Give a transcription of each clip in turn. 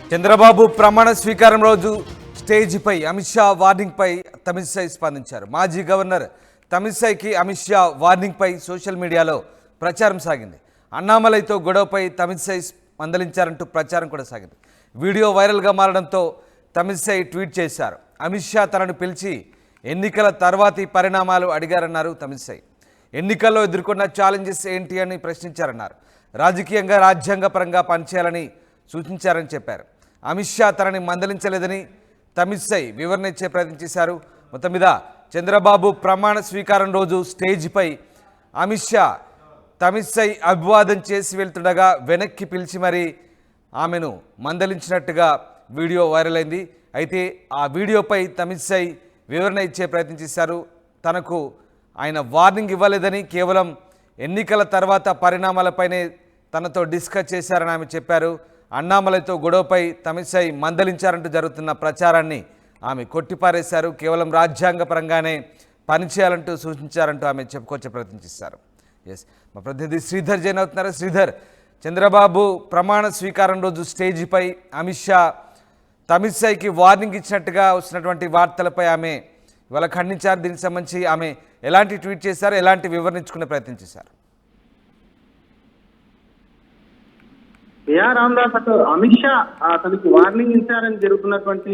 చంద్రబాబు ప్రమాణ స్వీకారం రోజు స్టేజ్పై అమిత్ షా వార్నింగ్పై తమిళిసై స్పందించారు. మాజీ గవర్నర్ తమిళిసైకి అమిత్ షా వార్నింగ్పై సోషల్ మీడియాలో ప్రచారం సాగింది. అన్నామలైతో గొడవపై తమిళిసై మందలించారంటూ ప్రచారం కూడా సాగింది. వీడియో వైరల్గా మారడంతో తమిళిసై ట్వీట్ చేశారు. అమిత్ షా తనను పిలిచి ఎన్నికల తర్వాతి పరిణామాలు అడిగారన్నారు తమిళిసై. ఎన్నికల్లో ఎదుర్కొన్న ఛాలెంజెస్ ఏంటి అని ప్రశ్నించారన్నారు. రాజకీయంగా రాజ్యాంగపరంగా పనిచేయాలని సూచించారని చెప్పారు. అమిత్ షా తనని మందలించలేదని తమిళిసై వివరణ ఇచ్చే ప్రయత్నం చేశారు. మొత్తం మీద చంద్రబాబు ప్రమాణ స్వీకారం రోజు స్టేజ్పై అమిత్ షా తమిళిసై అభివాదం చేసి వెళ్తుండగా వెనక్కి పిలిచి మరీ ఆమెను మందలించినట్టుగా వీడియో వైరల్ అయింది. అయితే ఆ వీడియోపై తమిళిసై వివరణ ఇచ్చే ప్రయత్నం చేశారు. తనకు ఆయన వార్నింగ్ ఇవ్వలేదని, కేవలం ఎన్నికల తర్వాత పరిణామాలపైనే తనతో డిస్కస్ చేశారని ఆమె చెప్పారు. అన్నామలైతో గొడవపై తమిళిసై మందలించారంటూ జరుగుతున్న ప్రచారాన్ని ఆమె కొట్టిపారేశారు. కేవలం రాజ్యాంగపరంగానే పనిచేయాలంటూ సూచించారంటూ ఆమె చెప్పుకొచ్చే ప్రయత్నం చేశారు. మా ప్రతినిధి శ్రీధర్ జైన్ అవుతున్నారు. శ్రీధర్, చంద్రబాబు ప్రమాణ స్వీకారం రోజు స్టేజ్పై అమిత్ షా తమిళిసైకి వార్నింగ్ ఇచ్చినట్టుగా వస్తున్నటువంటి వార్తలపై ఆమె ఇవాళ ఖండించారు. దీనికి సంబంధించి ఆమె ఎలాంటి ట్వీట్ చేశారు, ఎలాంటి వివరణ ఇచ్చుకునే ప్రయత్నం చేశారు? రామదాస్ అటు అమిత్ షా తనకు వార్నింగ్ ఇచ్చారని జరుగుతున్నటువంటి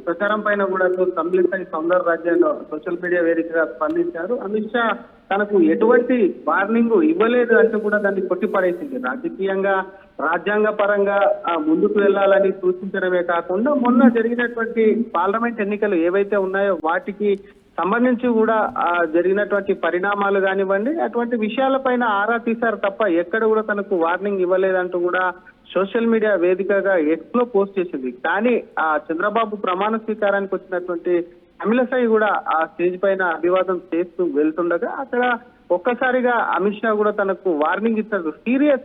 ప్రచారం పైన కూడా తమిళిసై సౌందరరాజన్ సోషల్ మీడియా వేదికగా స్పందించారు. అమిత్ షా తనకు ఎటువంటి వార్నింగ్ ఇవ్వలేదు అంటూ కూడా దాన్ని కొట్టిపడేసింది. రాజకీయంగా రాజ్యాంగ పరంగా ముందుకు వెళ్లాలని సూచించడమే కాకుండా మొన్న జరిగినటువంటి పార్లమెంట్ ఎన్నికలు ఏవైతే ఉన్నాయో వాటికి సంబంధించి కూడా జరిగినటువంటి పరిణామాలు కానివ్వండి, అటువంటి విషయాలపైన ఆరా తీశారు తప్ప ఎక్కడ కూడా తనకు వార్నింగ్ ఇవ్వలేదంటూ కూడా సోషల్ మీడియా వేదికగా ఎక్స్ లో పోస్ట్ చేసింది. కానీ ఆ చంద్రబాబు ప్రమాణ స్వీకారానికి వచ్చినటువంటి తమిళిసై కూడా ఆ స్టేజ్ పైన అభివాదం చేస్తూ వెళ్తుండగా అక్కడ ఒక్కసారిగా అమిత్ షా కూడా తనకు వార్నింగ్ ఇచ్చారు. సీరియస్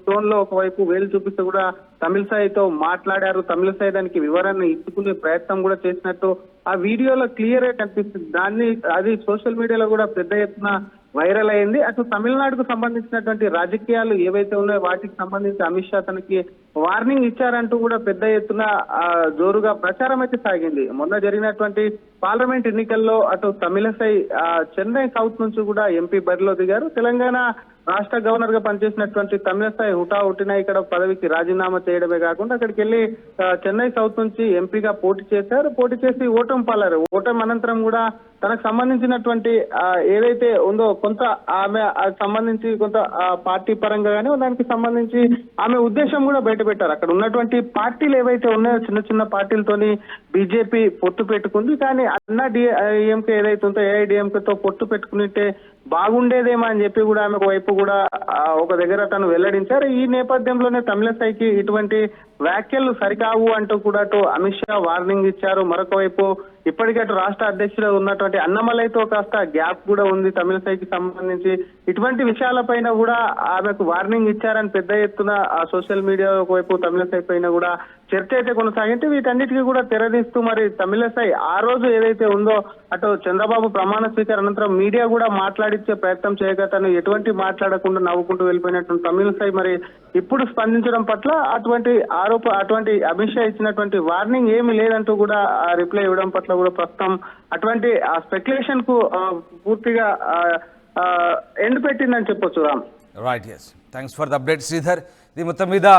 టోన్ లో ఒకవైపు వేలు చూపిస్తూ కూడా తమిళిసైతో మాట్లాడారు. తమిళిసై దానికి వివరణ ఇచ్చుకునే ప్రయత్నం కూడా చేసినట్టు ఆ వీడియోలో క్లియర్ గా కనిపిస్తుంది. అది సోషల్ మీడియాలో కూడా పెద్ద ఎత్తున వైరల్ అయింది. అటు తమిళనాడుకు సంబంధించినటువంటి రాజకీయాలు ఏవైతే ఉన్నాయో వాటికి సంబంధించి అమిత్ షా తనకి వార్నింగ్ ఇచ్చారంటూ కూడా పెద్ద ఎత్తున జోరుగా ప్రచారం అయితే సాగింది. మొన్న జరిగినటువంటి పార్లమెంట్ ఎన్నికల్లో అటు తమిళిసై చెన్నై సౌత్ నుంచి కూడా ఎంపీ బరిలో దిగారు. తెలంగాణ రాష్ట్ర గవర్నర్ గా పనిచేసినటువంటి తమిళిసై హుటాహుటిన ఇక్కడ పదవికి రాజీనామా చేయడమే కాకుండా అక్కడికి వెళ్లి చెన్నై సౌత్ నుంచి ఎంపీగా పోటీ చేశారు. పోటీ చేసి ఓటమి పాలారు. ఓటమి అనంతరం కూడా తనకు సంబంధించినటువంటి ఏదైతే ఉందో కొంత ఆమె సంబంధించి కొంత పార్టీ పరంగా కానీ దానికి సంబంధించి ఆమె ఉద్దేశం కూడా బయటపెట్టారు. అక్కడ ఉన్నటువంటి పార్టీలు ఏవైతే ఉన్నాయో చిన్న చిన్న పార్టీలతోని బీజేపీ పొత్తు పెట్టుకుంది. కానీ అన్నా డిఎంకే ఏదైతే ఉందో ఏఐడిఎంకేతో పొత్తు పెట్టుకుంటే బాగుండేదేమో అని చెప్పి కూడా ఆమె వైపు కూడా ఒక దగ్గర తను వెల్లడించారు. ఈ నేపథ్యంలోనే తమిళిసైకి ఇటువంటి వ్యాఖ్యలు సరికావు అంటూ కూడా అమిత్ షా వార్నింగ్ ఇచ్చారు. మరొక వైపు ఇప్పటికే అటు రాష్ట్ర అధ్యక్షుడు ఉన్నటువంటి అన్నమలైతో కాస్త గ్యాప్ కూడా ఉంది తమిళిసైకి సంబంధించి. ఇటువంటి విషయాలపైన కూడా ఆమెకు వార్నింగ్ ఇచ్చారని పెద్ద ఎత్తున సోషల్ మీడియా వైపు తమిళిసై పైన కూడా చర్చ అయితే కొనసాగింటే వీటన్నిటికీ కూడా తెరదీస్తూ మరి తమిళిసై ఆ రోజు ఏదైతే ఉందో అటు చంద్రబాబు ప్రమాణ స్వీకారం అనంతరం మీడియా కూడా మాట్లాడించే ప్రయత్నం చేయగా తను ఎటువంటి మాట్లాడకుండా నవ్వుకుంటూ వెళ్ళిపోయినటువంటి తమిళిసై మరి ఇప్పుడు స్పందించడం పట్ల అటువంటి అమిత్ షా ఇచ్చినటువంటి వార్నింగ్ ఏమి లేదంటూ కూడా రిప్లై ఇవ్వడం పట్ల కూడా ప్రస్తుతం అటువంటి స్పెక్యులేషన్ కు పూర్తిగా ఎండ్ పెట్టిందని చెప్పొచ్చు. Ram right, thanks for the update Sridhar. ఇది మొత్తం మీద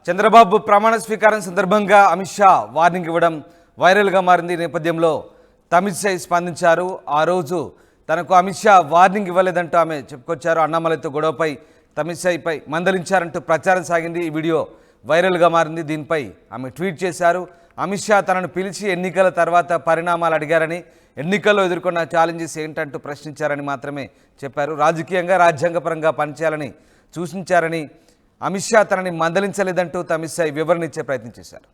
చంద్రబాబు ప్రమాణ స్వీకారం సందర్భంగా అమిత్ షా వార్నింగ్ ఇవ్వడం వైరల్గా మారింది. ఈ నేపథ్యంలో తమిళిసై స్పందించారు. ఆ రోజు తనకు అమిత్ షా వార్నింగ్ ఇవ్వలేదంటూ ఆమె చెప్పుకొచ్చారు. అన్నామలైతో గొడవపై తమిళిసైపై మందలించారంటూ ప్రచారం సాగింది. ఈ వీడియో వైరల్గా మారింది. దీనిపై ఆమె ట్వీట్ చేశారు. అమిత్ షా తనను పిలిచి ఎన్నికల తర్వాత పరిణామాలు అడిగారని, ఎన్నికల్లో ఎదుర్కొన్న ఛాలెంజెస్ ఏంటంటూ ప్రశ్నించారని మాత్రమే చెప్పారు. రాజకీయంగా రాజ్యాంగపరంగా పనిచేయాలని సూచించారని, అమిత్ షా తనని మందలించలేదంటూ తమిళిసై వివరణ ఇచ్చే ప్రయత్నం చేశారు.